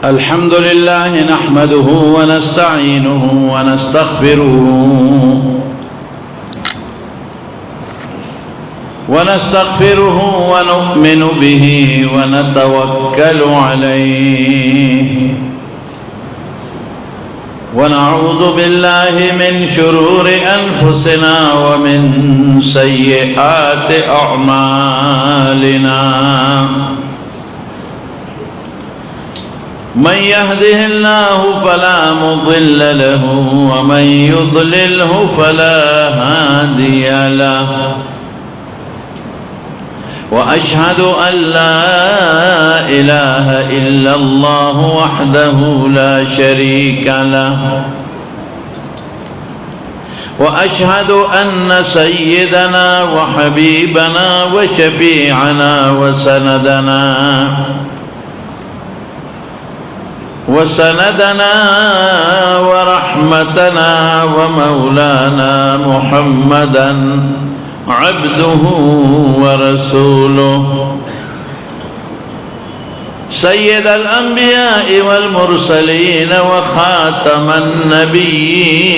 الحمد لله نحمده ونستعينه ونستغفره ونؤمن به ونتوكل عليه ونعوذ بالله من شرور أنفسنا ومن سيئات أعمالنا من يهده الله فلا مضل له ومن يضلله فلا هادي له وأشهد أن لا إله إلا الله وحده لا شريك له وأشهد أن سيدنا وحبيبنا وشفيعنا وسندنا ورحمتنا ومولانا محمدا عبده ورسوله سيد الأنبياء والمرسلين وخاتم النبيين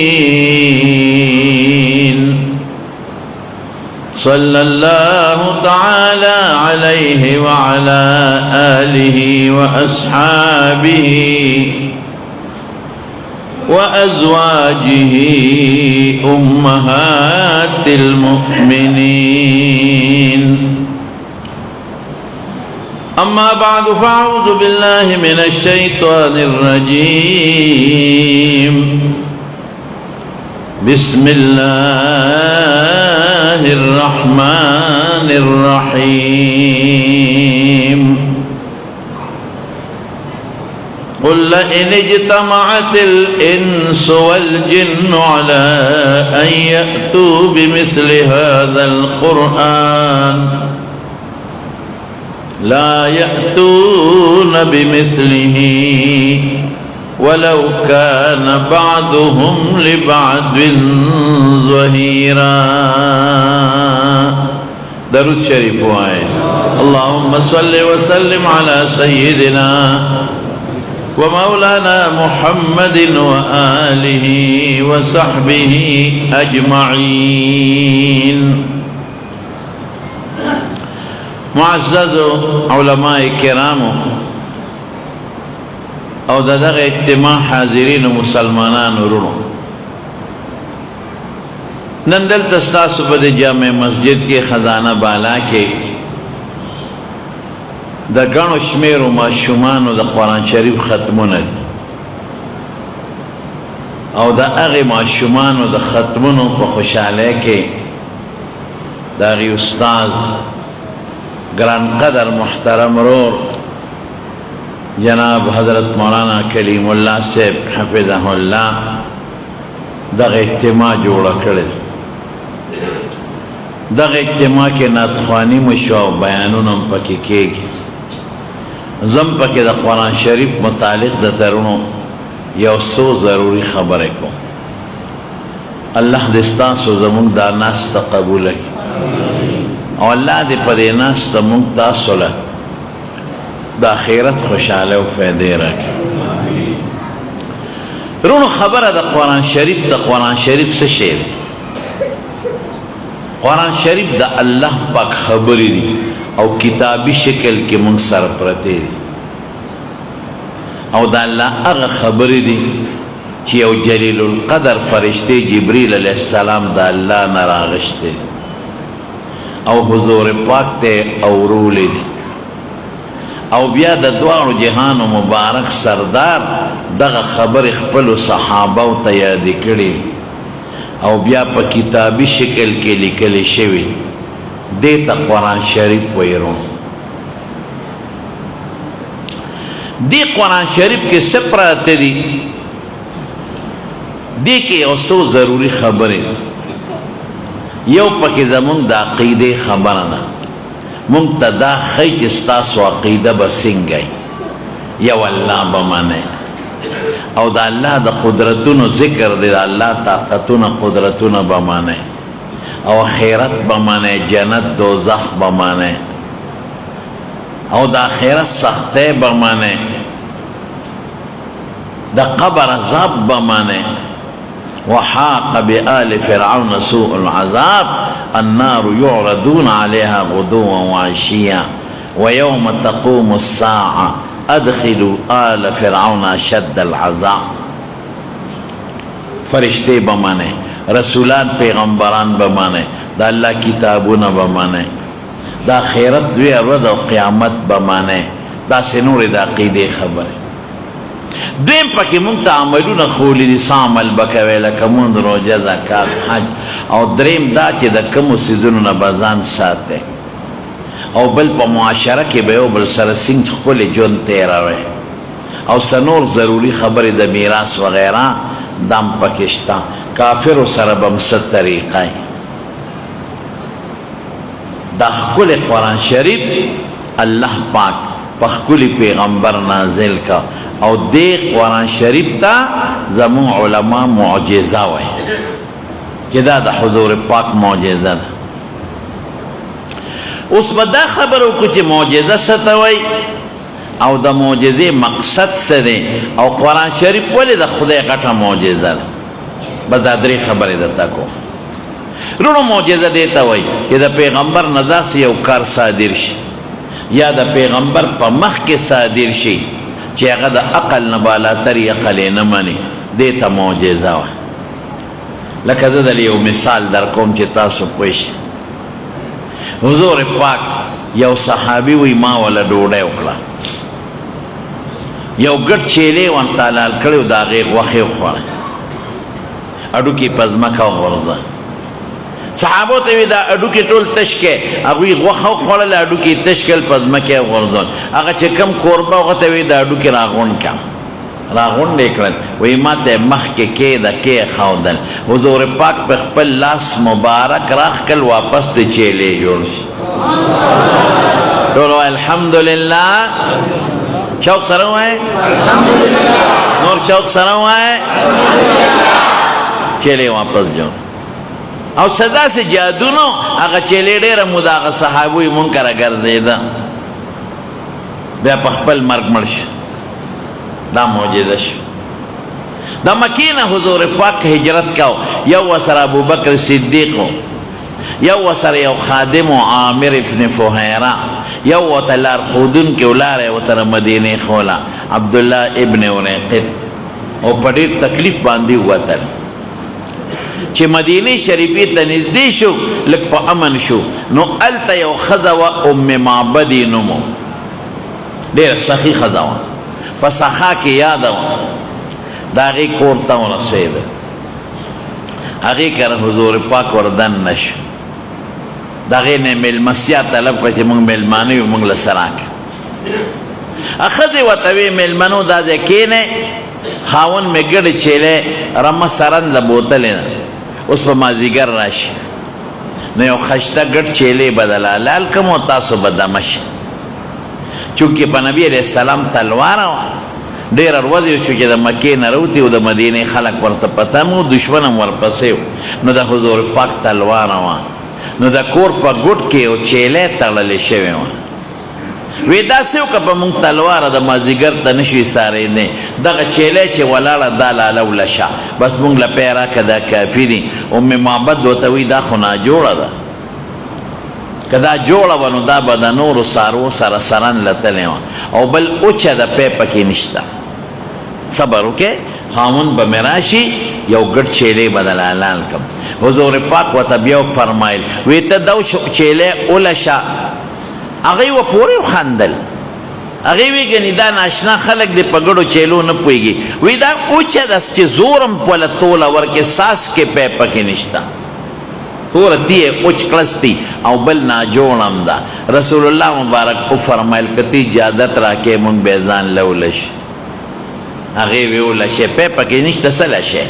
صلى الله تعالى عليه وعلى آله وأصحابه وأزواجه أمهات المؤمنين أما بعد فأعوذ بالله من الشيطان الرجيم بسم الله الرحمن الرحيم قل لئن اجتمعت الإنس والجن على أن يأتوا بمثل هذا القرآن لا يأتون بمثله ولو كان بعضهم لبعض ظهيرا. درود شریف آئے. اللهم صل وسلم على سيدنا ومولانا محمد وآله وصحبه أجمعين. معزز علماء کرام او دغه اجتماع حاضرین مسلمانان ورونو، نن دلته ستاسو په جامع مسجد کې خزانه بالا کې د ګڼو شمیرو ماشومانو د قرآن شریف ختمونه او د هغې ماشومانو د ختمونو په خوشحالۍ کې د هغې استاذ گران قدر محترم رور جناب حضرت مولانا کلیم اللہ صاحب حفظہ اللہ دغه اجتماع جوړه کړې. دغه اجتماع کې نعتخواني مشو او بیانونه هم پکې کېږي. زم پکې د قرآن شریف متعلق د ترونو یو څو ضروري خبرې کوم. الله دې ستاسو زموږ دا ناسته قبوله کړي او الله دې په دې ناسته موږ تاسو له د آخرت خوشحاله او فایدې راکړي. رونو خبره د قرآن شریف څه شی دی؟ قرآن شریف د الله پاک خبرې دي او کتابي شکل کې موږ سره پرتې دي او د الله هغه خبرې دي چې یو جلیل القدر فرشته جبریل علیه السلام د الله نه راغشته او حضور پاک ته اورولې دي او بیا د دواړو جهانو مبارک سردار دغه خبر خپل صحابه ته یاد کړي او بیا په کتابي شکل کې لیکل شوی دې ته قرآن شریف وایو. دې قرآن شریف کې څه پراته دي؟ دې کې یو څو ضروري خبرې. یو پکې زمونږ د عقیدې خبره ده. مونږ ته دا ښیي چې ستاسو عقیده به څنګه وي. یو الله به منئ او د الله د قدرتونو ذکر دی، د الله طاقتونه قدرتونه به منئ او آخرت به منئ، جنت دوزخ به منئ او د آخرت سختۍ به منئ دا قبر عذاب بمانه وحاق بآل فرعون سوء العذاب النار يعرضون عليها غدوا وعشيا ويوم تقوم الساعة ادخلوا آل فرعون اشد العذاب. فرشتے بمانے، رسولان پیغمبران بمانے، دا اللہ کتابون بمانے، دا خیرت دوی ورځ او قیامت بمانے، دا سنور دا عقیدے خبر دویم پاکی مونږ ته عملونه خولی دي څه عمل به کوې لکه مونځ روژه زکات حج او دریم دا چې د کومو څیزونو نه به ځان ساتئ او بل په معاشره کې به یو بل سره څنګه ښکلی ژوند تېروئ او څه نور ضروري خبرې د میراث وغیره دام پکې شته کافرو سره به هم څه طریقه دا ښکلی قرآن شریف الله پاک په ښکلي پیغمبر نازل کا او دې قرآن شریف ته زمون علما معجزه وایي چې دا د حضور پاک معجزه ده. اوس به دا خبره وکړو چې معجزه څه ته وایي او د معجزې مقصد څه دی او قرآن شریف ولې د خدای غټه معجزه ده. بس دا درې خبرې درته کوم. رونو معجزه دې ته وایي چې د پیغمبر نه داسې یو کار صادر شي یا د پیغمبر په مخ کې صادر شي چې هغه د عقل نه بالاتر عقل یې نه مني، دې ته معجزه وه. لکه زه دلې یو مثال در کوم چې تاسو پوه شئ. حضور پاک یو صحابي وی ما وله ډوډۍ وکړه، یو ګډ چیلې ورته حلال کړی و د هغې غوښې وخوړه، هډوکي په ځمکه وغورځه. صحابو ته وی دا اډوکی ټول تش کې هغوی غوښه وخوړله اډوکي تش کړل په ځمکه یې وغورځول. هغه چې کم کوربه هغه ته وی دا اډوکي راغونډ کړه، راغونډ یې کړل. وی ما ته مخکې کېده کېښودل. حضور پاک په خپل لاس مبارک راښکل واپس د چیلې جوړ شي. ټول وایي الحمدلله. شوق سره وایي نور شوق سره وایي چیلې واپس جوړ او صدا سے جادو نو هغه چیلې ډېره موده هغه صحابوی منکره ګرځېده بیا په خپل مرګ مړ شو. دا معجزه شو. د مکې نه حضور پاک هجرت کو، یو ورسره ابوبکر صدیق و، یو ورسره یو خادم و عامر ابن فهیره، یو ورته لارښودونکی و لاره یې ورته مدینې ښوله عبدالله ابن ورقد، او په ډېر تکلیف باندې ووتل. چې مدینه شریفې ته نږدې شو لږ په امن شو نو هلته یو ښځه وه ام معبد یې نوم و، ډېره سخي ښځه وه، په سخا کې یاده وه. د هغې کور ته ورسېده، هغې کره حضور پاک وردن نه شو. د هغې نه یې مېلمستیا طلب کړه چې موږ مېلمانه یو موږ له څه راکړه. ښځې ورته ویې مېلمنو دا ځای کښېنئ، خاوند مې ګډې چیلې رمه سرند له بوتلې نه اوس په مازدیګر راشي نو یو ښایسته ګډ چیلې به دله حلال کړم او تاسو به دمه شئ. چونکې په نبي علیه السلام تلواره وه، ډېره ورځې وشو چې د مکې نه راوتي او د مدینې خلک ورته پته هم و، دشمن هم ورپسې و. نو د حضور پاک تلواره وه، نو د کور په ګوټ کې یو چیلې تړلې شوې وه. وی داسې وکړه په موږ تلواره د مازدیګر ته نه شي سارېدی، دغه چیلې چې ولاړه دا لاله ولشه بس موږ له پی راکړه دا کافي دي. ام معبد ورته وی دا خو ناجوړه ده، که دا جوړه وه نو دا به د نورو څاروو سره سرن لتلې وه او بل اوچه د پی پکې نشته. صبر وکړې خاوند به مې راشي یو ګډ چیلې به دله حلال کړم. حضور پاک ورته بیا وفرمایل وی ته دا چیلې ولشه. هغې و پورې وخندل، هغې وی ګنې دا ناشنا خلک دی په ګډو چیلو نه پوهېږي. وی دا اوچه ده چې زور هم پله توله ورکې ساس کې پی پکې نشته، توره تی یې اوچ کړستی او بل ناجوړ هم ده. رسول الله مبارک وفرمیل که ته اجازت راکې مونږ بیا ځان له ولشي. هغې وی ولشې پی پکې نشته څه لشې.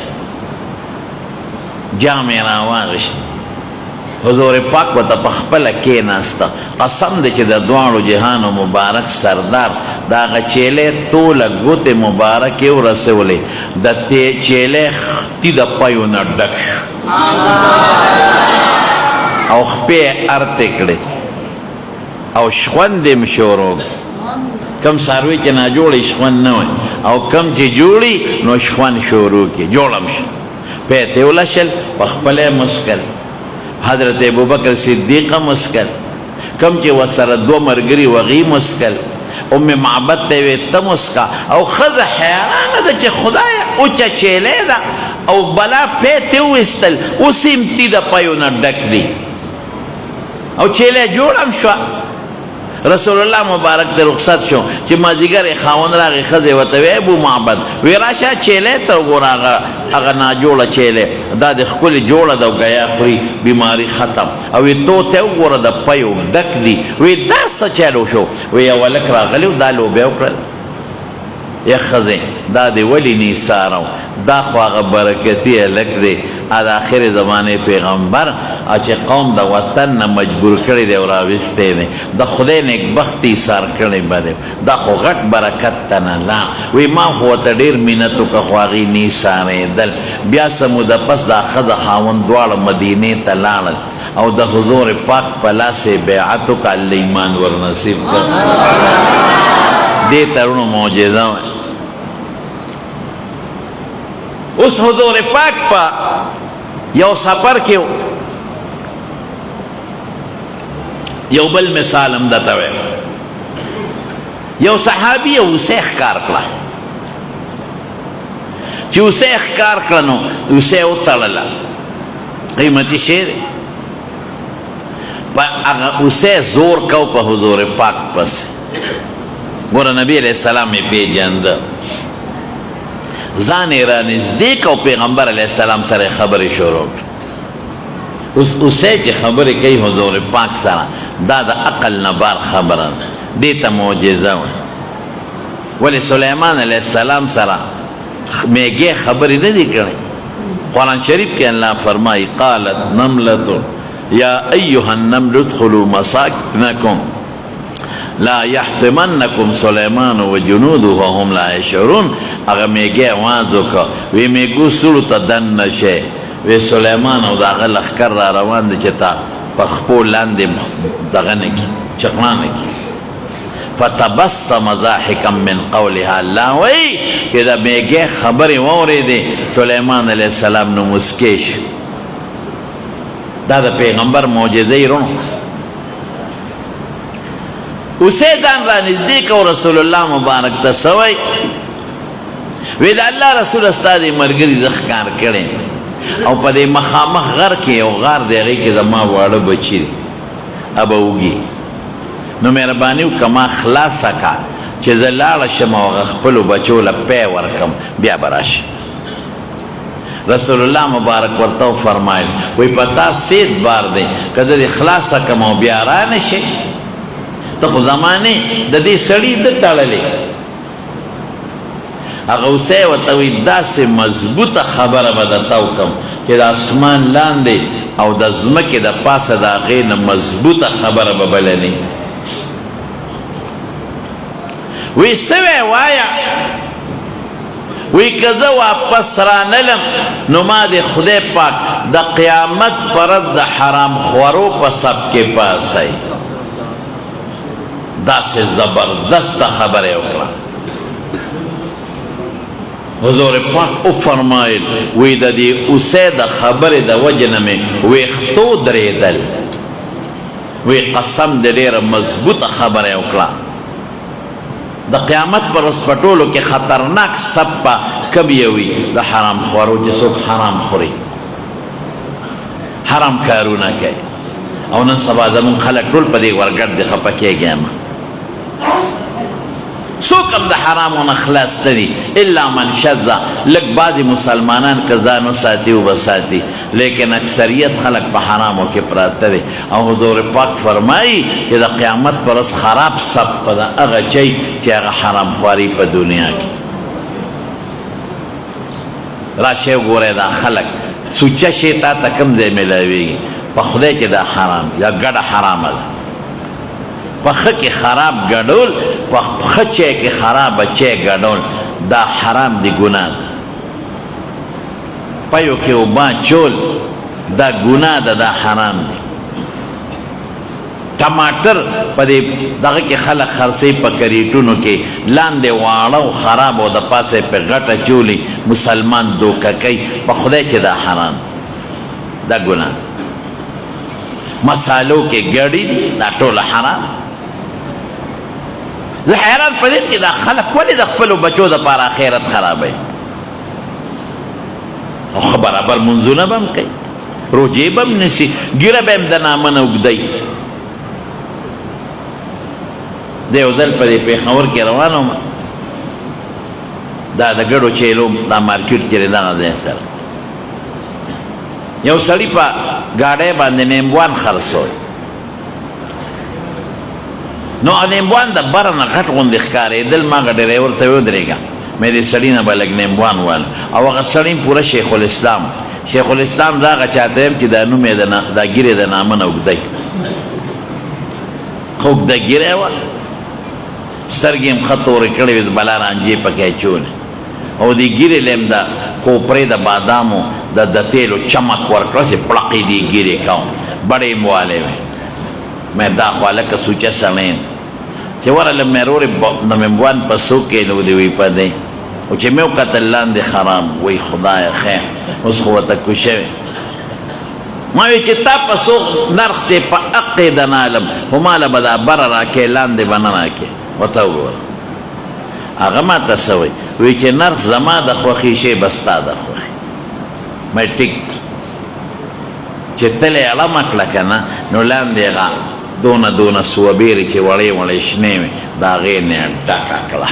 جام یې راواغېست، حضور پاک ورته په خپله کېناسته. قسم دی چې د دواړو جهانو مبارک سردار د هغه چیلې ټوله ګوتې مبارکې ورسولې، د چیلې ختی د پیو نه ډک شو او خپې یې ارتې کړې او شخوند یې شروع کم څاروي چې ناجوړې شخوند نه وای او کم چې جوړي نو شخوان شروع کی جوړم شي پیته ولشل پخپله مسکل حضرت ابوبکر صدیق مسکل کم چې وسره دو مرګري وغي مسکل ام معبد ته وي تمسکا او خذ حیرانه ده چې خدای او چچېلې ده او بلا پیته وستل اوسیم تی د پيونه ډک دی او چېلې جوړم شو رسول الله مبارک د رخصت شو چې مازیګر خاون راغی خزه وته وی ابو معبد وی راشه چیلې ته وګوراغه هغه نا جوړه چیلې دا د خپل جوړه د غیا خوري بیماری ختم او تو ته وګوره د پيو ډک دی وی دا څه چالو شو وی ولک راغلی دا لو به وکړه یا خزه دا دی ولی نی سارو دا خو هغه برکتی لک دی د اخر زمانه پیغمبر چې قوم د وطن نه مجبور کړي دی او راوستي دی د خدای نیک بختی سار کړي بده دا خو غټ برکت تنه لا وی ما خو ته ډیر مینتو که خواغي نی ساره دل بیا سمود پس د خزه خاون دواړه مدینه ته لاړل او د حضور پاک پلاسه بیعتو کله ایمان ور نصیب کړ دې ترونو معجزه اوس حضور پاک پا یو سفر کې یو بل مثال هم دته وي یو صحابي اوسه ښکار کړه چې اوسه ښکار کړه نو اوسه وتړله قیمتي شی دی هغه اوسه زور کو په حضور پاک پسې ګوره نبی علیہ السلام یې پیژنده ځان یې رانږدې کو پیغمبر علیه السلام سره خبرې شروع کړې اوسه چې خبرې کوي حضور پاک سره دا د عقل نه بار خبره ده دې ته معجزه وه ولې سلیمان علیه السلام سره میږې خبرې نه دي کړې قرآن شریف کې الله فرمایي قالت نملة یا ایها النمل ادخلوا مساکنکم لا يحطمنكم سليمان وجنوده وهم لا يشعرون هغه میږي आवाज وکړه وی میږو سړو ته دن شي وی سليمان او دغه لخر را روان دي چې تا پخپو لاندې دغه نه کی چقنا نه کی فتبسم ضاحكا من قولها لا وی کدا میږي خبرې وورېدې سليمان عليه السلام نو مسکیش دا د پیغمبر معجزه یې رونو اوسه دان را نزدیک او رسول الله مبارک ته سوی وی دا الله رسول استاد مرګري ځخکار کړي او په دې مخامخ غر کې او غار دیږي کې زما واړه بچی ابا وږي نو مهرباني وکما خلاص کا چې زلاله شم او خپل بچو له پی ورکم بیا براش رسول الله مبارک ورته فرمایل وی پتا سید بار دی کله اخلاص کم او بیا را نشي ته خو زمانه د دې سړی د تړلې هغه اوسه ورته وی داسې مضبوطه خبره به درته وکړم چې د اسمان لاندې او د ځمکې د پاسه د هغې نه مضبوطه خبره به بله نه وی څه وی وایه وی که زه واپس رانلم نو ما د خدای پاک د قیامت پر ورځ د حرام خورو په سب کې پاسی داسې زبردست خبره وکړه حضور پاک او فرمایل وی د دې اوسه د خبره د وجه نه مې ویښتو درېدل وی قسم د ډېره مضبوطه خبره وکړه د قیامت پر ورځ په ټولو کې خطرناک سبه کم یوي د حرام خورو چې څوک حرام خوري حرام کارونه کوي او نن سبا زموږ خلک ټول په دې ورګډ دي خفه کېږي څوک هم د حرامو نه خلاص نه دي الا من شذ لږ بعضې مسلمانان که ځان وساتي وبساتي لیکن اکثریت خلک په حرامو کې پراته دي او حضور پاک فرمایي چې د قیامت پر ورځ خراب سب په د هغه چی چې هغه حرام خواري په دنیا کې راشئ وګورئ دا خلک سوچه شی تا ته کوم ځای میلاویږي په خدای کې دا حرام یا ګډه حرامه ده په ښه کې خراب ګډول په ښه چی کې خراب چی ګډول دا حرام دی ګناه ده پيو کې اوبه چول دا ګناه ده دا حرام دی ټماټر په دې دغه کې خلک خرڅوي په کریټونو کې لاندې واړه او خراب او د پاسه په غټه چولي مسلمان دوکه کوي په خدای چې دا حرام دا ګناه مسالو کې ګړی دي دا ټول حرام زه حیران په دې کې دا خلک ولې د خپلو بچو دپاره آخرت خرابوي او برابر منځونه به هم کوي روجې به هم نیسي ږیره به هم د نامه نه اوږدوي د یو ځل په دې پېښور کې روان وم دا د ګډو چیلو دا مارکیټ کې دی دغه ځای سره یو سړي په ګاډۍ باندې نیمبوان خرڅوي نو نیمبوان د بره نه غټ غوندې ښکارېدل ما هغه ډریور ته ویې ودرېږه مې دې سړي نه به لږ نیمبوان واله او هغه سړي پوره شیخ الاسلام شیخ الاسلام دا هغه چاته یم چې دا نوم یې دا ږیرې د نامه نه اوږدی خو اوږده ږیره وه سترګې هم ښه تورې کړې وې بلا رانجې پکې اچولې او دې ږیرې له هم د کوپرې د بادامو د تیلو چمک ورکړه چې پړقې دې ږیرې کوم بړې مې والې وې مې دا خو هلکه سوچه سړی چې ورله مې رورې د ممبوان په څو کیلو دې وي په دی او چې مې وکتل لاندې خراب وایي خدایه خیر اوس خو ورته کوشوې ما وی چې تا په څو نرخ دی په حق یې د نالم خو ماله به دا بره راکې لاندې به نه راکې ورته وګوره هغه ماته څه وایي وایي چې نرخ زما د خوښې شی به ستا د خوښې مې ټیک چې تلې اړمه کړه که نه نو لاندې هغه دونه سوبېرې چې وړې وړې شنې وې د هغې نه یې ډکه کړه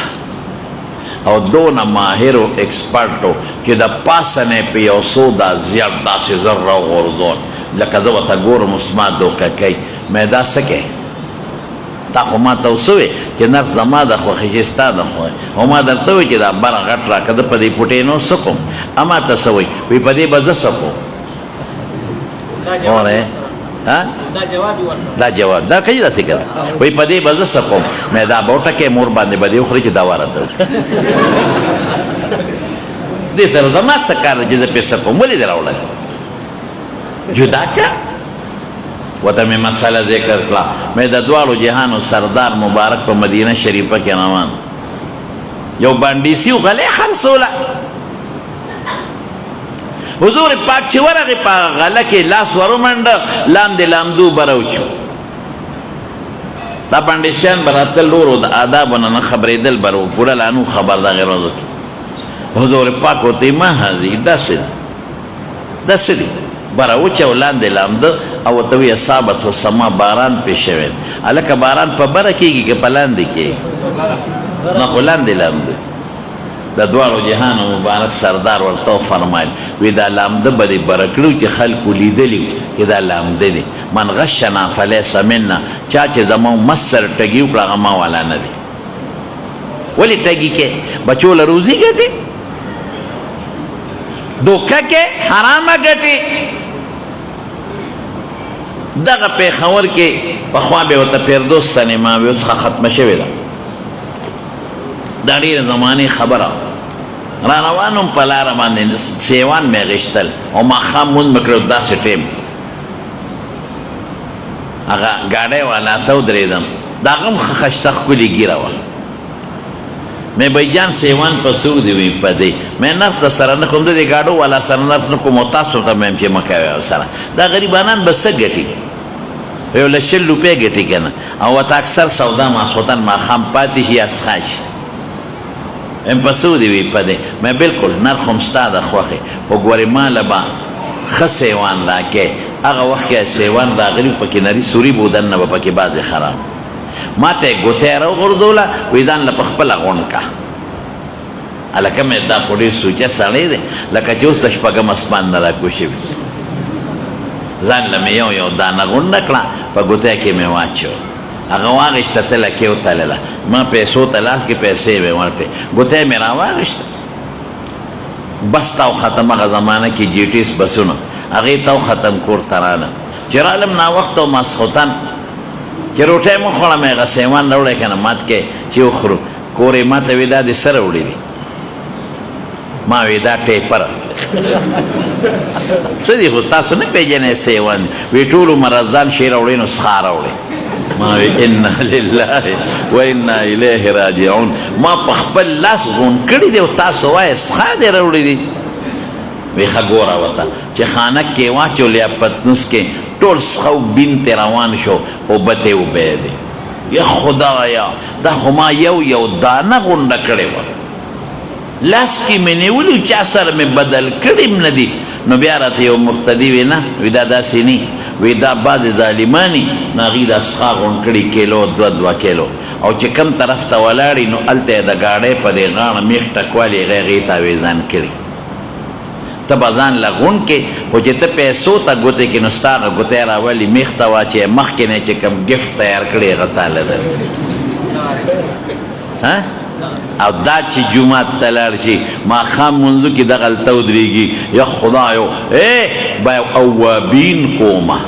او دونه ماهرو اکسپرټو چې د پاسه نه یې په یو څو دا زیات داسې زر راوغورځول لکه زه ورته ګورم اوس ما دوکه کوي مې دا څه کوې تا خو ما ته اوس ووې چې نرخ زما د خوښې چې ستا د خوښې او ما درته وویل چې دا بره غټ راکړه زه په دې پوټې نو څه کوم اما ته څه وایي وایي په دې به زه څه کوم اورې دا جواب دا کوي داسې که وایي په دې به زه څه کوم مې دا به وټکې مور باندې به دې وخوري چې دا واره ته دې سره زما څه کار دی چې زه پې څه کوم ولې دې راوړل جدا کړه ورته مې مسله ذکر کړه مې د دواړو جهانو سردار مبارک په مدینه شریفه کې روان یو بانډیسي و غلې خرڅوله حضور پاک چې ورغې په غله کې لاس ورومنډه لاندې لامدو بروچو دا بانډیسیان به راتل ورو د آدابو نه نه خبرېدل به پوره لانو خبر دغې ورځو کې حضور پاک ورته ما هذي داسې دي بره وچو لاندې لامده او ورته ویې اصابت السما باران پې شوی هلکه باران په بره کېږي که په لاندې کېږي نه خو لاندې لامده د دواړو جهانو مبارک سردار ورته وفرمایل وی دا لامده به دې بره کړو چې خلکو لیدلي چې دا لامده دی من غشنا فلیس منا چا چې زموږ مس سره ټګي وکړه هغه ما والا نه دی ولې ټګي کې بچو له روزي ګټي دوکه کې حرامه ګټي دغه پېښور کې پخوا به ورته فردوس سینما وي اوس ختمه شوې ده دا ډېره زمانې خبره را روان وم په لاره باندې سیوان مې غېشتل او ماښام مونځ مې کړی داسې ټیم هغه ګاډۍ والا ته ودرېدم د هغه هم ښه ښایسته ښکلې ږیره وه مې بھائی جان سیوان په څو دې وي په دې مې نرخ د سره نه کوم د دې ګاډو والا سره نرخ نه کوم او تاسو ته مې چې مه کوئ سره دا غریبانان به څه ګټي یو له 100 روپۍ ګټي که نه او ورته اکثر سودا ماسخوتن ماښام پاتې شي یا څښا شي ام په څو دې وي په دې مې بلکل نرخ هم ستا د خوښې خو ګورې ماله به ښه سیوان راکې هغه وخت کې سیوان راغلي پکې نري سوري بودن نه به پکې بعضې خراب ما ته یې ګوتی راوغورځوله وایي ځان له په خپله غونډ کا هلکه مې دا خو ډېر سوچه سړی دی لکه چې اوس د شپږم اسمان نه راکوشي وي ځان له مې یو دانه غونډه کړه په ګوتی کې مې واچوه هغه واغېسته تله کې وتلله ما پیسو ته لاس کې پیسې مې ورکړې ګوتی مې راواغېسته بس تاو ختم هغه زمانه کې جي ټي ایس بسونه هغې تاو ختم کور ته راله چې رالم ناوخته و ماسخوتن چې روټۍ مو خوړم هغه سیوان راوړی که نه مات کې چې وخورو کور یې ما ته وي دا دې څه راوړي دي ما وی دا ټیپر څه دي خو تاسو نه پېژنئ سیوان وی ټول عمر ځان شی راوړی نو څښا راوړی ما وی انا لله و انا الیه راجعون. ما په خپل لاس غون کړي دی او تاسو وایي څښا دې راوړي دي. وی ښه ګوره ورته چې خانک کې واچول یا پتنوس کې ټول څښه بین ترې روان شو اوبه ته اوبه دی. یا خدایا دا خو ما یو دانه غونډه کړې وه، لاس کې مې نیولي چا سره مې بدل کړي م نه دي. نو بیا راته یو مقتدي وی نه وی دا داسې نه وی دا بعضې ظالماني نو هغوی دا څښا غونډ کړي کیلو 2 کیلو او چې کم طرف ته ولاړي نو هلته یې د ګاډۍ په دې غاړه میخ ټکوالي هغې ته ویزان کړي. ته به ځان له غونډ کې خو چې ته پیسو ته ګوتې کې نو ستا هغه ګوتی راولي میخ ته واچوې مخکې نه چې کوم ګفټ تیار کړي هغه تاله درکړي. او دا چې جومات ته لاړ شي ماښام منځو کې دغه هلته ودرېږي یا خدایو به اوابین کومه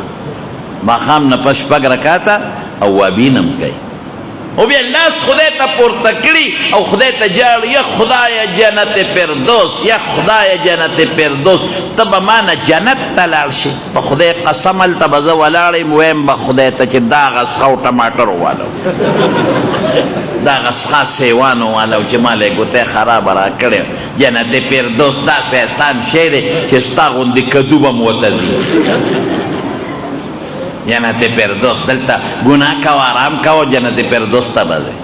ماښام نه پس 6 رکاته اوابین هم کوي او بیا لاس خدای ته پورته کړي او خدای ته جاړي یا خدایه جنت فردوس یا خدایه جنت فردوس. ته به ما نه جنت ته لاړ شي په خدای قسم هلته به زه ولاړ یم ویم به خدای ته چې دا هغه څښه او ټماټر والو دا هغه څښه سیوانو والو چې ما له یې ګوتی خرابه را کړې جنت فردوس داسې احسان شی دی چې ستا غوندې کدو به م ورته ځي. جنت فردوس دلته ګناه کوه آرام کوه جنت فردوس ته به ځې.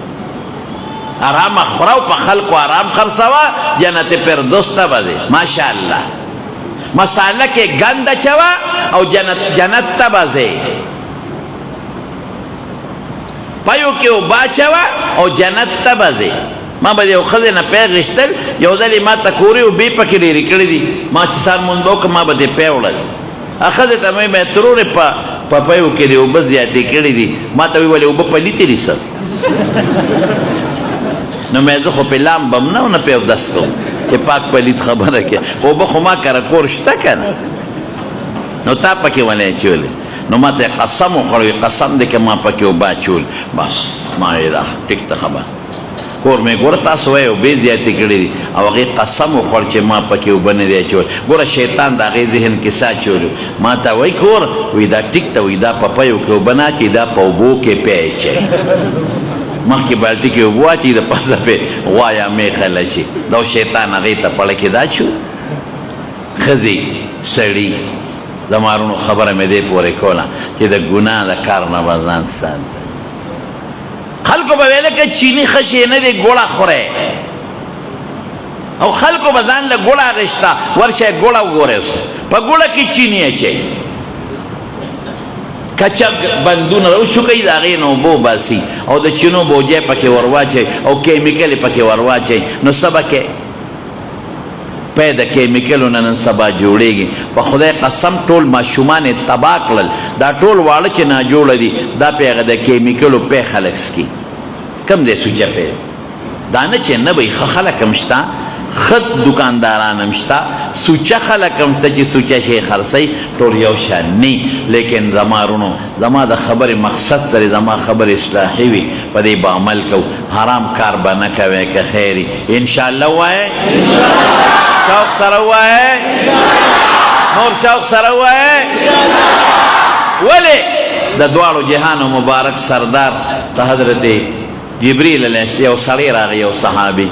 آرام خوره او په خلکو آرام خرڅوه جنت فردوس ته به ځې. ماشاءالله مساله کې ګند اچوه او جنت ته به ځې. پایو کې اوبه اچوه او جنت ته به ځې. ما به د یو ښځې نه پی غېشتل یو ځل یې ما ته کورې اوبې پکې ډېرې کړې دي. ما چې سار مونځ به وکړم ما به دې پی وړل. ښځې ته مې بیا ترورې په پیو کې دې اوبه زیاتې کړې دي. ما ته ویې ولې اوبه پلیتې دي سر نو مې زه خو پې لامبه م نه ونه پی اودس کوم چې پاک پلیت خبره کې خو اوبه خو ما کره کور شته که نه نو تا پکې ولې اچولې. نو ما ته قسم وخوړی قسم دی که ما پکې اوبه اچول بس ما یې دا ټیک ته خبر کور مې ګوره تاسو وایي اوبې زیاتې کړې دي او هغې قسم وخوړ چې ما پکې اوبه نه دی اچول. ګوره شیطان د هغې ذهن کې څه اچولي ما ته وایي کور وایي دا ټیک ته وایي دا په پیو کې اوبه نه اچوي دا په اوبو کې پی اچوي. مخکې بالټي کې اوبه واچوي د پاسه پې غوا یا میخه لشي. دا شیطان هغې ته پړه کې دا اچو. ښځې سړي د مارونو خبره مې دې پورې کوله چې د ګناه د کار نه به ځان ساته. خلکو به ویله که چینی خشې نه دی ګوړه خورې او خلکو به ځان له ګوړه اخېسته ورشه ګوړه وګورئ اوس په ګوړه کې چینی اچوي کچه بندونه راوشوکوي د هغې نه اوبه وباسي او د چینو بوجۍ پکې ور واچوي او کیمیکل یې پکې ور واچوي. نو څه به کې پی د کیمیکلو نه نن سبا جوړېږي. په خدای قسم ټول ماشومان یې تباه کړل. دا ټول واړه چې ناجوړه دي دا پې هغه د کیمیکلو پی خلک څکي. کم دی سوچه پی دا نه چې نه به ښه خلک هم شته ښه دکانداران هم شته سوچه خلک هم شته چې سوچه شی خرڅوي ټول یو شان نه. لیکن زما رونو زما د خبرې مقصد سره زما خبرې اصلاحي وي په دې به عمل کوو. حرام کار به نه کوئ که خیر وي انشاءالله ووایئ شوق سره ووایئ نور شوق سره ووایئ. ولې د دواړو جهانو مبارک سردار ته حضرت جبریل علیه یو سړی راغی یو صحابي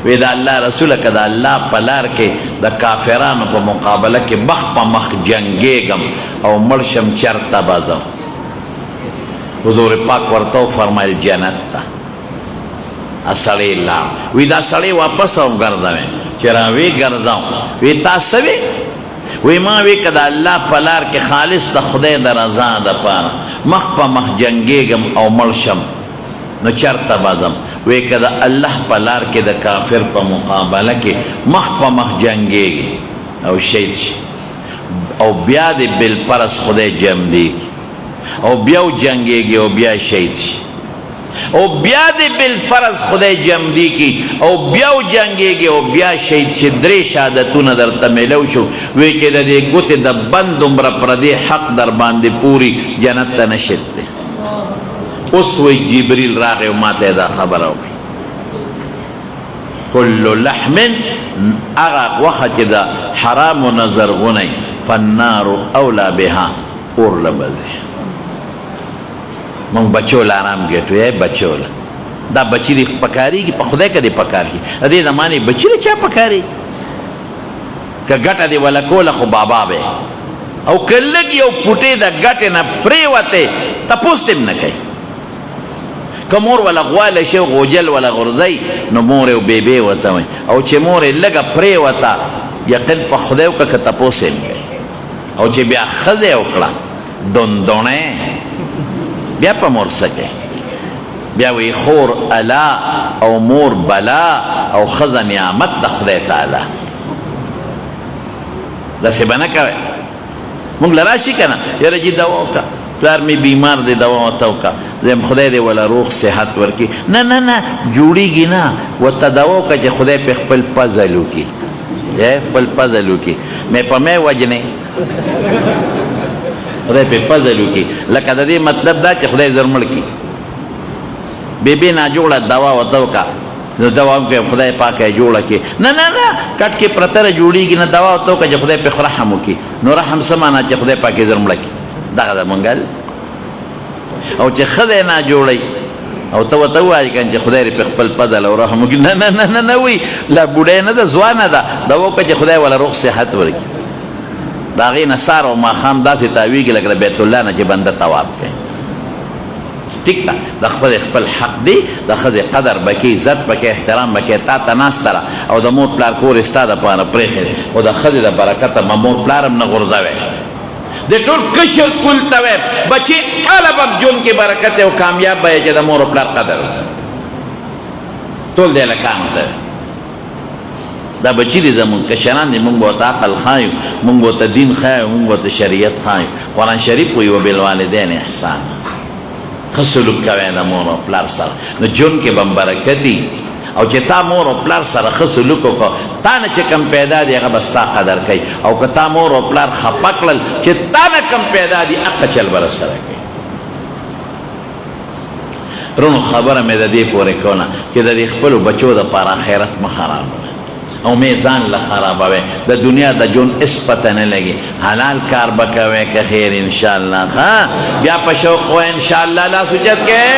وی دا الله رسوله که د الله په لار کې د کافرانو په مقابله کې مخ په مخ جنګېږم او مړ شم چېرته به ځم. حضور پاک ورته وفرمیل جنت ته. سړی لاړ وی دا سړی واپس راوګرځوې چې راوی ګرځم وی تا څه وی وی ما وی که د الله په لار کې خالص د خدای د رضا دپاره مخ په مخ جنګېږم او مړ شم نو چرته به ځم. وی که د الله په لار کې د کافر په مقابله کې مخ په مخ جنګېږي او شهید شي او بیا د بالپرس خدای جمدېږي او بیا جنګېږي او بیا شهید شي او بیا د بالفرض خدای جمدېږي او بیا جنګېږي او بیا شهید شي. 3 شهادتونه درته میلو شو. وی چې د دې ګوتې د بند عمره پردې حق در باندې پوري جنت ته نشد دی. اوس وی جبریل راغی او ما ته دا خبره وکړه کل لحم هغه غوښه چې د حرامو نه زرغونی فالنار اولا بها اور له به ځي. مونږ بچو له آرام ګټو ای بچو له دا بچي دې پکارېږي په خدای که دې پکارېږي د دې زمانې بچي له چا پکارېږي که ګټه دې وله کوله خو بابا به او که لږ یو پوټې د ګټې نه پرېوتې تپوس دې هم نه کوي که مور وله غواله شي غوجل وله غورځوي نو مور یې بیبې ورته وایي او چې مور یې لږه پرېوته یقین په خدای وکړه که تپوس یې هم کوي او چې بیا ښځه یې وکړه دوندوڼی بیا په مور څه کوي بیا وی خور الا او مور بلا او ښځه نعمت د خدای تعالی داسې به نه کوئ مونږ له راشي که نه یاره جي دوا وکړه پلار مې بیمار دی دوا ورته وکړه زم خدای دې وله روغ صحت ورکړي نه نه نه جوړېږي نه ورته دوا وکړه چې خدای پې خپل پزل وکړي خپل پزل وکړي مې په مې وجنې خدای پې پزل وکړي لکه د دې مطلب دا چې خدای زر مړ کړي بیبي ناجوړه دوا ورته وکړه نو دوا هم کوي خدای پاک یې جوړه کړي نه نه نه کټ کې پرته ده جوړېږي نه دوا ورته وکړه چې خدای پې رحم وکړي نو رحم څه معنا چې خدای پاک یې زر مړه کړي دغه زمونږ او چې ښځه یې ناجوړئ او ته ورته ووایې که چې خدای دې پې خپل فضل او رحم وکړي نه نه نه نه نه وایي لا بوډۍ نه ده ځوانه ده دوا وکړه چې خدای وله روغ صحت ورکړي د هغې نه سهار او ماښام داسې تاویږي لکه د بیت الله نه چې بنده طواف کوي ټیک ده د خپل حق دی د ښځې قدر به کې عزت به کې احترام به کې تا ته ناسته ده او د مور پلار کور یې ستا دپاره پرېښی دی خو د ښځې د برکته به مور پلار هم نه غورځوی د ټول کشر کل ته وایم بچې هله به ژوند کې برکت او کامیاب به یې چې د مور و پلار قدر وکړي ټول د هلکانو ته دا بچي دي زمونږ کشران دي مونږ به ورته عقل ښایو مونږ به ورته دین ښایو مونږ به ورته شریعت ښایو قرآن شریف وایي وبالوالدین احسانا ښه سلوک کوئ د مور او پلار سره نو ژوند کې به هم برکت وي او چې تا مور او پلار سره ښه سلوک وکړه تا نه چې کم پیدا دي هغه به ستا قدر کوي او که تا مور او پلار خفه کړل چې تا نه کم پیدا دي هغه چل به رسره کوي رونو خبره مې د دې پورې کوله چې د دې خپلو بچو دپاره آخرت مه خرابوئ او مې ځان له خرابوئ د دنیا د ژوند هېڅ پته نه لګي حلال کار به کوئ که خیر انشاءالله ښه بیا په شوق وایه انشاءالله لاس اوچت کړئ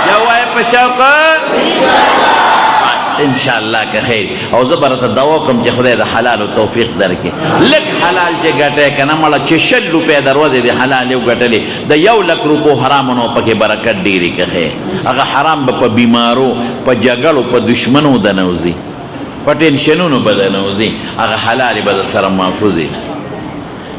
بیا وایه په شوق بس انشاءالله که خیر او زه به راته دعا کوم چې خدای د حلالو توفیق درکړي لږ حلال چې ګټئ که نه مړه چې 100 روپۍ د ورځې د حلال یې وګټلې د 1,00,000 روپو حرامو نه پکې برکت ډېرې که خیر هغه حرام به په بیمارو په جګړو په دشمنو د نه وځي په ټینشنونو به د نه وځي هغه حلالې به د سره محفوظ وي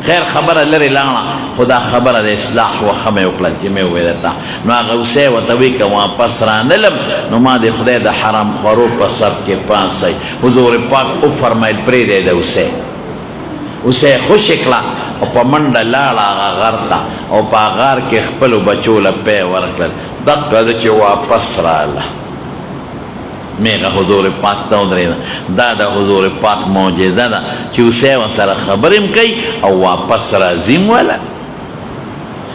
خیر خبره لرې لاړه خو دا خبره د اصلاح وښه مې وکړه چې مې وویل درته نو هغه اوسۍ ورته وایي که واپس رانلم نو ما د خدای د حرام خورو په سب کې پاسی حضور پاک وفرمیل پرېږدی د اوسۍ اوسۍ خوشې کړه او په منډه لاړه هغه غر ته او په غار کې خپلو بچو له پی ورکړل دقه ده چې واپس راله میغه حضور پاک ته ودرېده دا د حضور پاک معجزه ده چې اوسۍ ورسره خبرې هم کوي او واپس راځي هم وله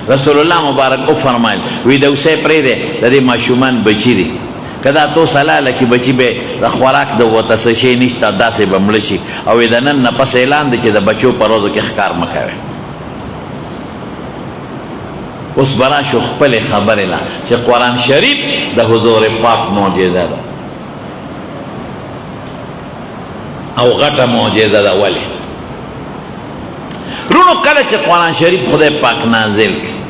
رسول الله مبارک وفرمایل وی د اوسۍ پرېږدی د دې ماشومان بچي دي که دا تو سلاله کې بچي به د خوراک د ورته څه شی نشته داسې به مړه شي او د نن نه پس اعلان دی چې د بچو په ورځو کې ښکار مه کوئ اوس به راشو خپلې خبرې له چې قرآن شریف د حضور پاک معجزه ده او غټه معجزه ده ولې رونو کله چې قرآن شریف خدای پاک نازل کړي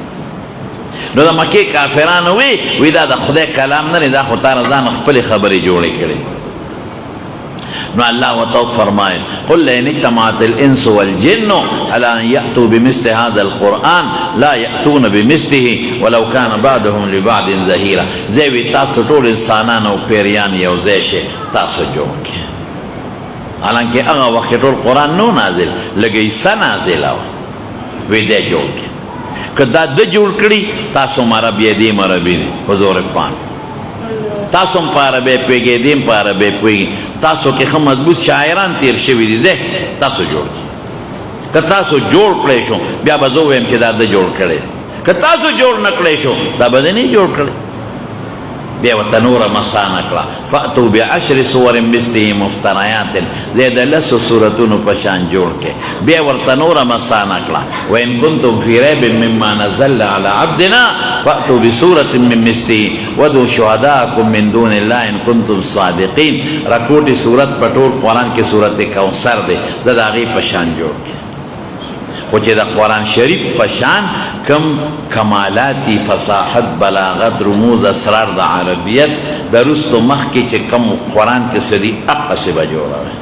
نو د مکې کافرانو وی دا د خدای کلام نه دی دا خو تا ځان خپلې خبرې جوړې کړې نو الله ورته فرمایل قل لئن اجتمعت الانس والجن على ان یأتوا بمثل هذا القرآن لا یأتون بمثله ولو كان بعضهم لبعض ظهیرا زه وی تاسو ټول انسانان او پیریان یو ځای شئ تاسو جوړ کړئ حالانکه هغه وخت ټول قرآن نو نازل لږ عیسی نازله وه وی دی جوړ کړئ که دا ده جوړ کړي تاسو هم عرب یې دیم عربي دی حضور پاک تاسو هم په عربی پوهېږئ دیم په عربی پوهېږي تاسو کې ښه مضبوط شاعران تیر شوي دي ځای تاسو جوړ کړئ که تاسو جوړ کړی شو بیا به زه ووایم چې دا ده جوړ کړی که تاسو جوړ نه کړی شو دا به ده نه جوړ کړی بیا ورته نوره مسانه کړه فاتو بعشر سور مثله مفتریات دی د لسو صورتونو په شان جوړ کې بیا ورته نوره مسانه کړه وان کنتم فی ریب مما نزلنا علی عبدنا فاتو بسورة من مثله ودعوا شهداءکم من دون الله ان کنتم صادقین رکوټي صورت په ټول قرآن کې صورت کوثر دی د هغې په شان جوړ کې خو چې د قرآن شریف په شان کم کمالاتی فصاحت بلاغت رموز اسرار د عربیت د رستو مخکې چې کم قرآن کې څه دي هغسې به جوړوي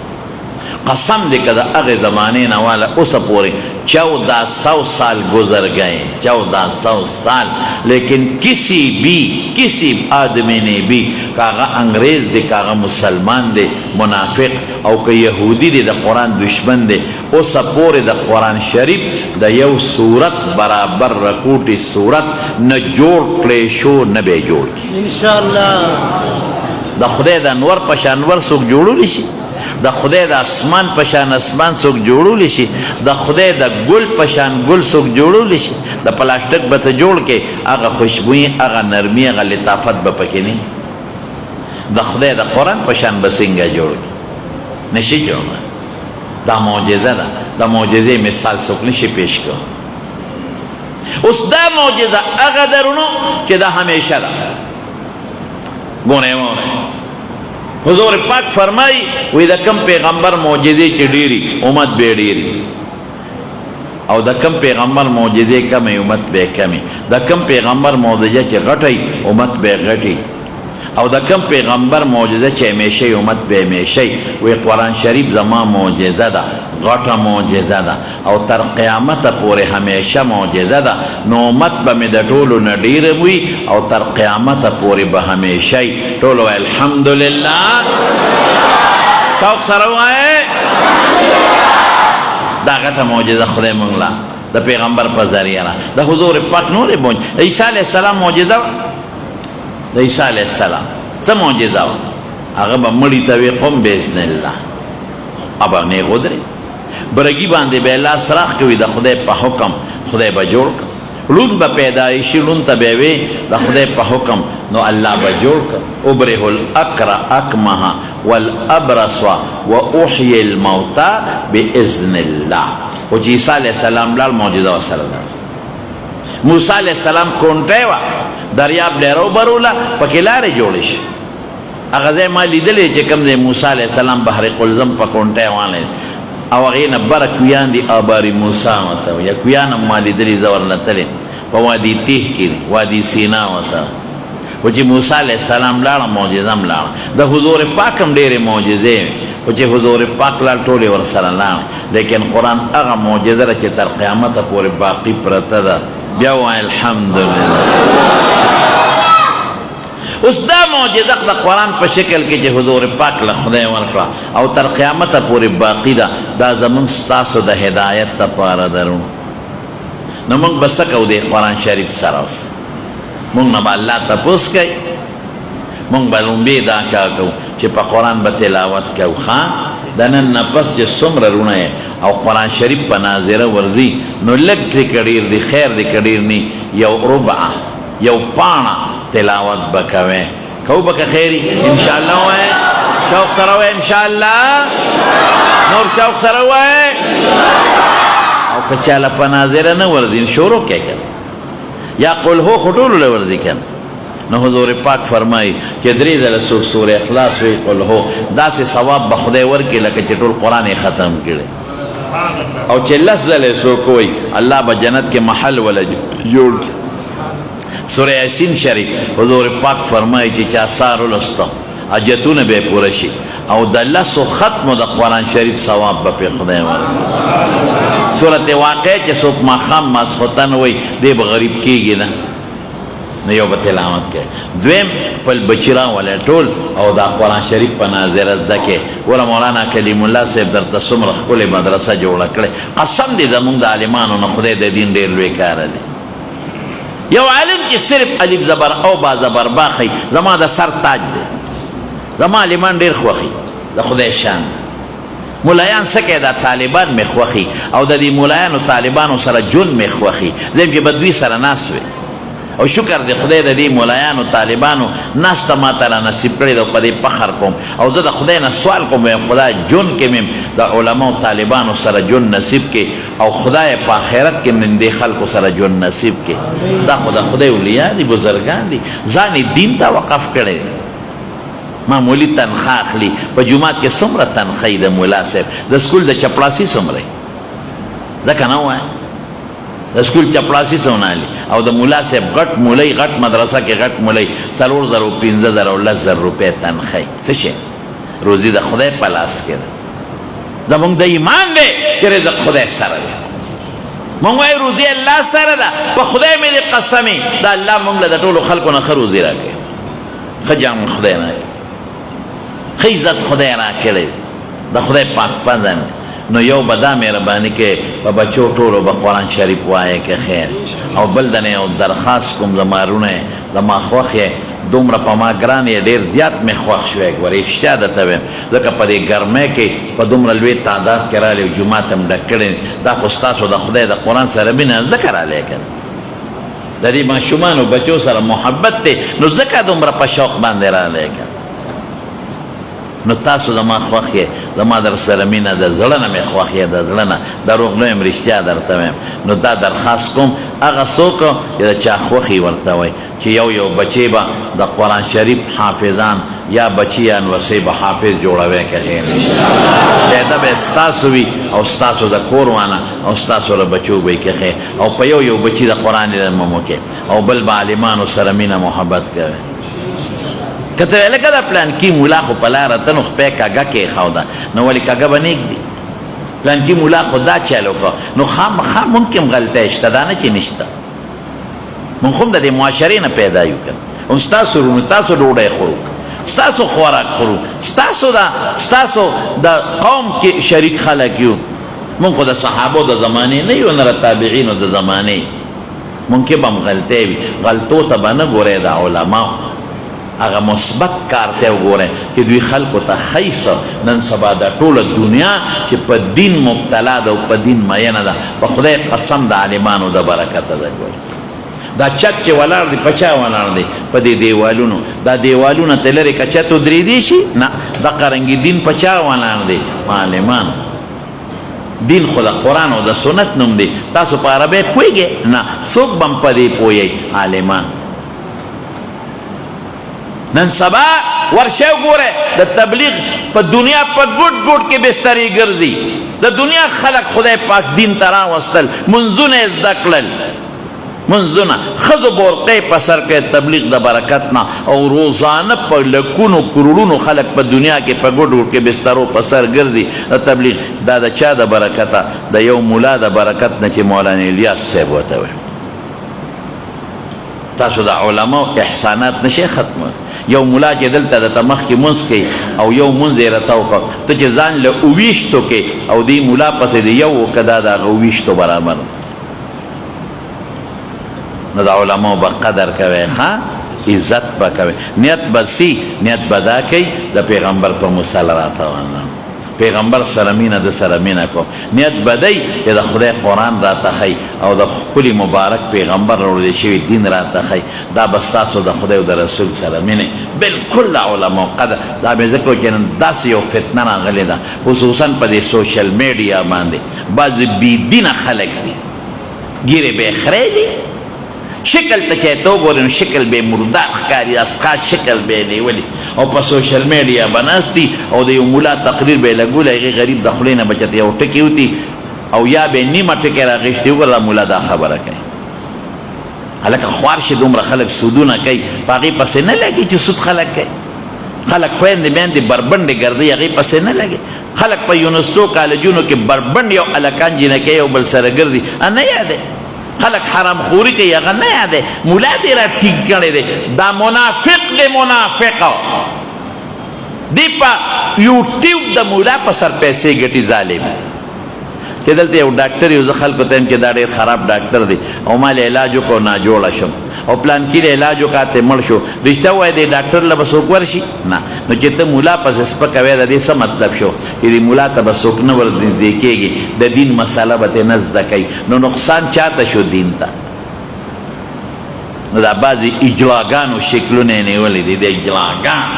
قسم دې که د هغې زمانې نه والا اوسه پورې 1400 سال گزر گئے 1400 سال لیکن کسی آدمی نے بھی کاغا انگریز دے کاغا مسلمان دے منافق او که یهودی دے دا قرآن دشمن دے اوسه پورې د قرآن شریف د یو صورت برابر رکوټي صورت نه جوړ کړی شو نه به جوړ کړي انشاءالله د خدای د انور په شان انور څوک جوړولی شي د خدای د اسمان په شان اسمان څوک جوړولی شي د خدای د ګل په شان ګل څوک جوړولی شي د پلاسټک به ته جوړ کې هغه خوشبویي هغه نرمي هغه لطافت به پکې نه د خدای د قرآن په شان به څنګه جوړ کړي نشي جوړولی دا معجزه ده د معجزې مثال څوک نشي پیش کړو اوس دا معجزه هغه درونو چې دا همیشه ده ګورئ حضور پاک فرمائی وی دا کم پیغمبر معجزے چی ڈیری امت بے ڈیری او دا کم پیغمبر معجزے کمی امت بے کمی دا کم پیغمبر معجزے چی غٹی امت بے غٹی او دا کم پیغمبر معجزه چې همیشه امت به همیشه وی قرآن شریف زما معجزه ده غټه معجزه ده او تر قیامت پورې همیشه معجزه ده نو امت به مې د ټولو نه ډیره وي او تر قیامت پورې به همیشه ټولو وایي الحمدلله شوق سره وایي دا غټه معجزه خدای موږ له د پیغمبر په ذریعه نه د حضور پاک نورې معجزه عیسی علیه السلام معجزه د عیسی علیه السلام څه معجزه وه هغه به مړي ته وی قم باذن الله ابا نیغ ودرې برګي باندې به الله سراخ کوي د خدای په حکم خدای به جوړ کړ لون به پیدایشي لون ته به وی د خدای په حکم نو الله به جوړ کړ ابره الاکره اکمها والابرص واحيي الموتى باذن الله او چې عیسی علیه السلام لال معجزه وسره موسی علیه السلام کونټه وه دریاب لرو برولا پکې لارې جوړې شي هغه ځای ما لیدلی چې کوم ځای موسی علیه السلام بحر قلزم په کونټه والی او هغې نه بره کویان دي آباري موسی ورته یا کویان هم ما لیدلي زه ورنتلی په وادي تیح کې دي وادي سینا ورته و چې موسی علیه السلام لاړه معجزه هم لاړه د حضور پاک هم ډېرې معجزې وې و چې حضور پاک لاړ ټولې ورسره لاړه لیکن قرآن هغه معجزه ده چې تر قیامته پورې باقي پرته ده بیا وایي الحمدلله اوس دا معجزه د قرآن په شکل کې چې حضور پاک له خدای ورکړه او تر قیامته پورې باقي ده دا زموږ ستاسو د هدایت دپاره درو نو موږ به څه کوو د قرآن شریف سره اوس موږ نه به الله تپوس کوي موږ به لومبې دا کار کوو چې په قرآن به تلاوت کوو ښه د نن نه پس چې څومره رونه او قرآن شریف په ناظره ورځي نو لږ ترې که ډېر دی خیر دی که ډېر نی یو ربعه یو پاڼه تلاوت بکوي کو بک خیری انشاءالله وای شوق سره وای انشاءالله نور شوق سره وای او که چاله په ناظره نه ورځي شروع کې یا قل هو خټول له ورځي کنه نو حضور پاک فرمای چې درې ځله سورې اخلاص وی قل هو داسې ثواب به خدای ورکړي لکه چې ټول قرآن یې ختم کړي او چې لس ځلې څوک وایي الله به جنت کې محل ولا جوړ کړي سورہ یاسین شریف حضور پاک فرمایي چې چا سار ولسته حاجتونه به پوره شي او د لسو ختمو د قرآن شریف ثواب به پې خدای ورکړي صورت واقع چې څوک ماښام ماسخوتن وایي دی به غریب کېږي نه نو یو به تلاوت کوي دویم خپل بچي راولی ټول او دا قرآن شریف په ناظره زده کې ګوره مولانا کلیم الله صاحب درته څومره ښکلې مدرسه جوړه کړې قسم دی زمونږ د عالمانو نه خدای د دین ډېر لوی کاره دی یو عالم چې صرف الف زبر او با زبر با خی زما د سر تاج دی زما عالمان ډېر خوښي د خدای شان مولایان څه کوي دا طالبان مې خوښي او د دې مولایانو طالبانو سره جون مې خوښي زم چې به دوی سره ناست وي او شکر دی خدای د دې مولایانو طالبانو ناسته ما ته را نصیب کړې ده او په دې فخر کوم او زه د خدای نه سوال کوم وایم خدای جون کې مې د علماو طالبانو سره جون نصیب کې او خدای په آخرت کې مې دې خلکو سره جون نصیب کې دا خو د خدای اولیا دي بزرګان دي ځان یې دین ته وقف کړی معمولی تنخواه اخلي په جومات کې څومره تنخواه د ملا صاحب د سکول د چپړاسي څومره ځکه نه وایه د سکول چپړاسي څونه علي او د ملا صاحب غټ مولای غټ مدرسه کې غټ مولای 4,000 15,000 او 10,000 روپۍ تنخواه څه شی روزي د خدای په لاس کې ده زمونږ د ایمان دی چې رزق خدای سره دی مونږ وایو روزي الله سره ده په خدای مې دې قسمې دا الله مونږ له د ټولو خلکو نه ښه روزي راکوي ښه جام خدای نه ښه عزت خدای راکړی د خدای پاک فضل نو یو به دا مهرباني کې په بچو ټولو به قرآن شریف وایه که خیر او بل د نه یو درخواست کوم زما رونه زما خوښ یې دومره په ما ګران یې ډېر زیات مې خوښ شوی ګورې رښتیا درته وایم ځکه په دې ګرمۍ کې په دومره لوی تعداد کې رالی او جومات هم ډک کړی دا خو ستاسو د خدای د قرآن سره مینه ځکه رالی که د دې ماشومانو بچو سره محبت دی نو ځکه دومره په شوق باندې رالی که نو تاسو زما خوښ یې زما در سره مینه د زړه نه مې خوښ یې د زړه نه دروغ نه یم رښتیا درته وایم نو دا درخواست کوم هغه څوک چې د چا خوښي ورته وایي چې یو بچی به د قرآن شریف حافظان یا بچیان وسې به حافظ جوړوي که خیر پیدا به ستاسو وي او ستاسو د کور وانه او ستاسو له بچو به که خیر او په یو بچي د قرآن علم وکړي او بل به عالمانو سره مینه محبت کوي که ته ویې لکه دا پلانکي مولا خو په لاره ته نو خپی کږه کېښوده نو ولې کږه به نیږدي پلانکي مولا خو دا چل وکړه نو خامخا مونږ کې هم غلطی شته دا نه چې نشته مونږ خو هم د دې معاشرې نه پیدا یو که هم ستاسو رونو تاسو ډوډۍ خورو ستاسو خوراک خورو ستاسو د قوم کې شریک خلک یو مونږ خو د صحابو د زمانې نه یو نه د تابعینو د زمانې مونږ کې به هم غلطی وي غلطو ته به نه ګورئ د علماو هغه مثبت کار ته وګورئ چې دوی خلکو ته ښایي نن سبا دا ټوله دنیا چې په دین مبتلا ده او په دین مینه ده په خدای قسم د عالمانو د برکته ده ګورئ دا چت چې ولاړ دی په چا ولاړ دی په دې دیوالونو دا دیوالونه ته لرې که چت ودرېدی شي نه دقه رنګې دین په چا ولاړ دی عالمانو دین خو د قرآن او د سنت نوم دی تاسو په عربی پوهېږئ نه څوک به هم په دې پوهیږئ عالمان نن سبا ورشه وګوره د تبلیغ په دنیا په ګوټ ګوټ کې بسترې ګرځي د دنیا خلک خدای پاک دین ته راوستل منځونه یې زده کړل منځونه ښځو بورقې په سر کې تبلیغ د برکت نه او روزانه په لکونو کروڑونو خلک په دنیا کې په ګوټ ګوټ کې بسترو په سر ګرځي د تبلیغ دا د چا د برکته د یو مولا د برکت نه چې مولانا الیاس صاحب ورته وایي تاسو د علماو احسانات نشئ ختمولی یو ملا چې دلته درته مخکې مونځ کوي او یو مونځ یې راته وکړه ته چې ځان له اوویشتو کې او دې ملا پسې د یو وکړه دا د هغه اوویشتو برابر نو د علماو به قدر کوئ ښه عزت به کوئ نیت به سي نیت به دا کوي د پیغمبر په مثال راته پیغمبر سره مینه د سره مینه کو نیت به دی چې د خدای قرآن راته ښیي او د ښکلي مبارک پیغمبر راوړل شوي دین راته ښیي دا به ستاسو د خدای او د رسول سره مینې بلکل د علماو قدر دا مې ځکه چې نن داسې یو فتنه راغلې ده خصوصا په دې سوشل میډیا باندې بعضې بېدینه خلک دي ګیرې به یې خری دي شکل ته چې ته وګورې نو شکل به یې مردار ښکاري اسخا شکل به یې نیولي او په سوشل میډیا به ناست دي او د یو ملا تقریر به یې لګولی هغې غریب د خولې نه به چېرته یو ټکي وتي او یا به یې نیمه ټکې راغېشتي وګوره دا ملا دا خبره کوي هلکه خوار شي دومره خلک سودونه کوي په هغې پسې نه لګي چې سود خلک کوي خلک خویندې میندې بربنډې ګرځي هغې پسې نه لګي خلک په یونیورسټو کالجونو کې بربنډ یو هلکان جینکۍ یو بل سره ګرځي نه یادې خلق حرام خوری کوي هغه نه یادې مولا دې را ټینګ کړی دی دا منافق دی منافقه دی په یوټیوب د مولا په سر پیسې ګټي ظالم چې دلته یو ډاکټر یو زه خلکو ته یم چې دا ډېر خراب ډاکټر دی او ما له علاج وکړو ناجوړه شم او پلان کې له علاج وکړه ته مړ شو رښتیا ووایه دې ډاکټر له به څوک ورشي نه نو چې ته مولا پسې سپکوې د دې څه مطلب شو چې دې مولا ته به څوک نه ورنږدې کېږي د دین مسله به ترې نه زده کوي نو نقصان چاته شو دین ته نو دا بعضې اجلاګانو شکلونه یې نیولي دي د اجلاګان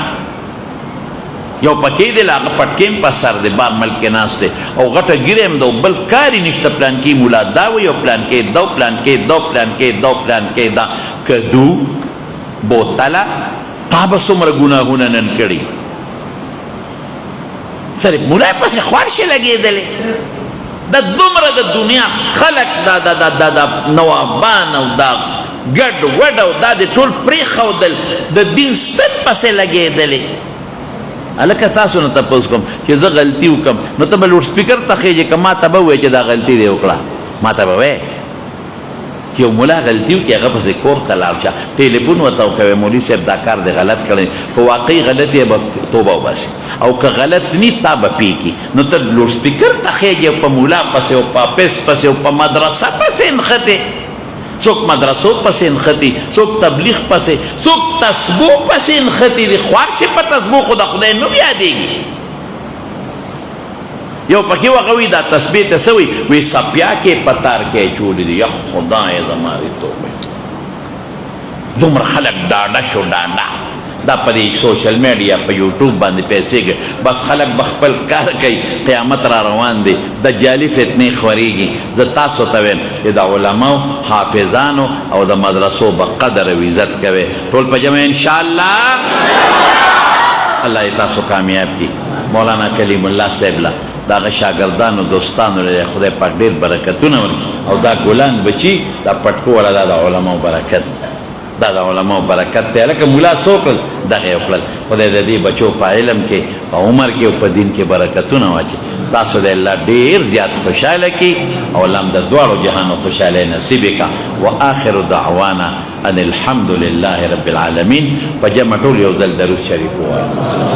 یو پکې دی له هغه پټکیم په سر دی بار ملک کې ناست دی او غټه ګیره هم ده او بل کار یې نشته پلانکې ملا دا وایي او پلانکې دا پلانکې دا پلانکې دا پلانکې دا کدو بوتله تا به څومره ګناهونه نن کړي صرف ملا یې پسې خوار شي لګېدلې دا دومره د دنیا خلق دا نوابان او دا ګډ وډ او دا د ټول پرېښودل د دین ستن پسې لګېدلې هلکه تاسو نه تپوس کوم چې زه غلطي وکړم نو ته به لوډ سپیکر ته خېږې که ما ته به ووایې چې دا غلطي دې وکړه ما ته به وایې چې یو ملا غلطي وکړي هغه پسې کور ته لاړ شه ټلیفون ورته وکوې مولي صاحب دا کار دې غلط کړی که واقعي غلط یې به توبه وباسي او که غلط نی تا به پیږي نو ته لوډ سپیکر ته خېږې په ملا پسې او په حافظ پسې او په مدرسه پسې نښتې څوک مدرسو پسې نښتي څوک تبلیغ پسې څوک تسبو پسې نښتي دي خوار شي په تسبو خو د خدای نوم یادېږي یو پکې هغه وي دا تسبیح ته څه وي سپیا کې پتار کې چولې دي یا خدای زما دې توبه دومره خلک ډاډه شو ډاډه دا په دې سوشل میډیا په یوټیوب باندې پیسې ګټي بس خلک به خپل کار کوي قیامت را روان دی د جعلي فتنې خورېږي زه تاسو ته وایم چې د علماو حافظانو او د مدرسو به قدر او عزت کوئ ټول په جمع انشاءالله الله یې تاسو کامیاب کړي مولانا کلیم الله صاحب له د هغه شاګردانو دوستانو له خدای پاک ډېر برکتونه ورکړي او دا ګلان بچي دا پټکو والا دا د علماو برکت دا د علماو برکت دی لکه ملا څو کړل دغه یې وکړل خدای د دې بچو په علم کې په عمر کې او په دین کې برکتونه واچي تاسو د الله ډېر زیات خوشحاله کړي او الله هم د دواړو جهانو خوشحالۍ نصیب یې کړه وآخر دعوانا ان الحمد لله رب العالمین په جمع ټول یو ځل درود شریف ووایو